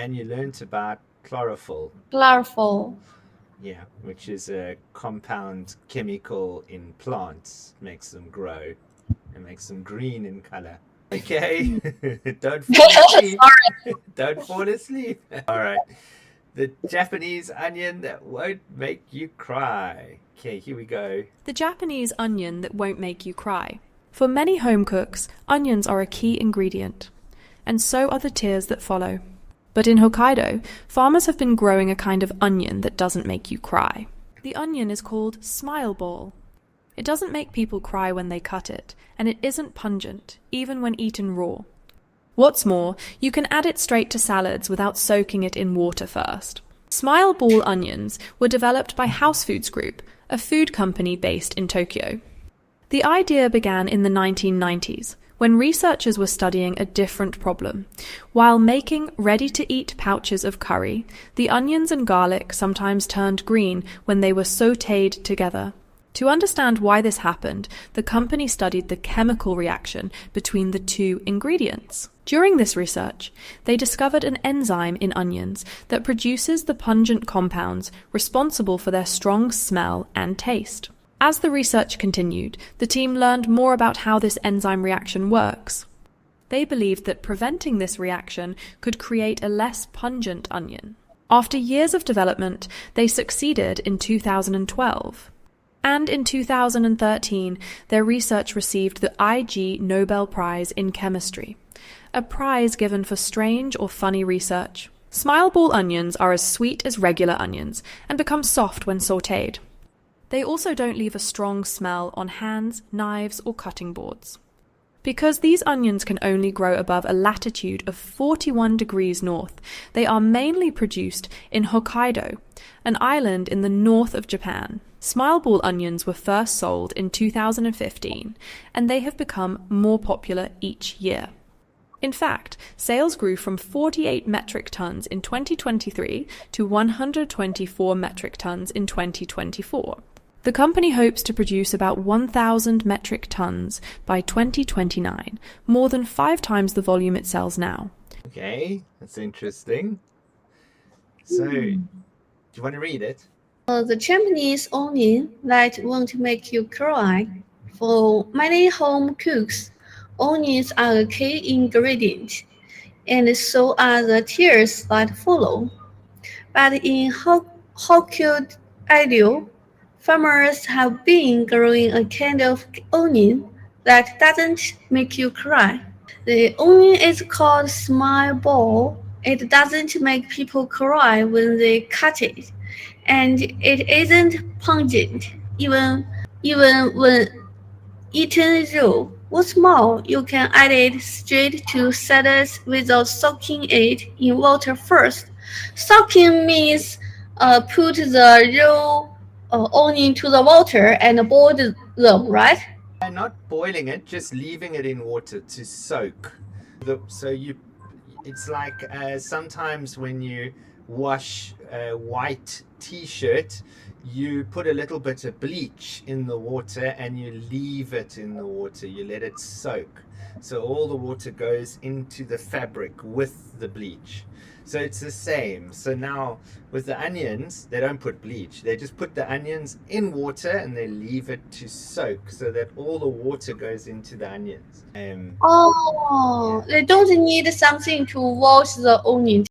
And you learnt about chlorophyll. Chlorophyll. Yeah, which is a compound chemical in plants, makes them grow and makes them green in color. Okay, don't fall asleep. Sorry. Don't fall asleep. All right. The Japanese onion that won't make you cry. Okay, here we go. The Japanese onion that won't make you cry. For many home cooks, onions are a key ingredient, and so are the tears that follow. But in Hokkaido, farmers have been growing a kind of onion that doesn't make you cry. The onion is called smile ball. It doesn't make people cry when they cut it, and it isn't pungent, even when eaten raw. What's more, you can add it straight to salads without soaking it in water first. Smile ball onions were developed by House Foods Group, a food company based in Tokyo. The idea began in the 1990s, when researchers were studying a different problem. While making ready-to-eat pouches of curry, the onions and garlic sometimes turned green when they were sautéed together. To understand why this happened, the company studied the chemical reaction between the two ingredients. During this research, they discovered an enzyme in onions that produces the pungent compounds responsible for their strong smell and taste. As the research continued, the team learned more about how this enzyme reaction works. They believed that preventing this reaction could create a less pungent onion. After years of development, they succeeded in 2012. And in 2013, their research received the IG Nobel Prize in Chemistry, a prize given for strange or funny research. Smile ball onions are as sweet as regular onions and become soft when sautéed. They also don't leave a strong smell on hands, knives, or cutting boards. Because these onions can only grow above a latitude of 41 degrees north, they are mainly produced in Hokkaido, an island in the north of Japan. Smile ball onions were first sold in 2015, and they have become more popular each year. In fact, sales grew from 48 metric tons in 2023 to 124 metric tons in 2024. The company hopes to produce about 1,000 metric tons by 2029, more than 5 times the volume it sells now. Okay, that's interesting. So, do you want to read it? The Japanese onion that won't make you cry. For many home cooks, onions are a key ingredient, and so are the tears that follow. But in Hokkaido, farmers have been growing a kind of onion that doesn't make you cry. The onion is called smile ball. It doesn't make people cry when they cut it, and it isn't pungent, even when eaten raw. What's more, you can add it straight to salads without soaking it in water first. Soaking means put the raw onion to the water and boil them, right? And not boiling it, just leaving it in water to soak. It's like sometimes when you wash a white t-shirt, you put a little bit of bleach in the water and you leave it in the water. You let it soak. So all the water goes into the fabric with the bleach. So it's the same. So now with the onions, they don't put bleach. They just put the onions in water and they leave it to soak so that all the water goes into the onions. Oh, they don't need something to wash the onion.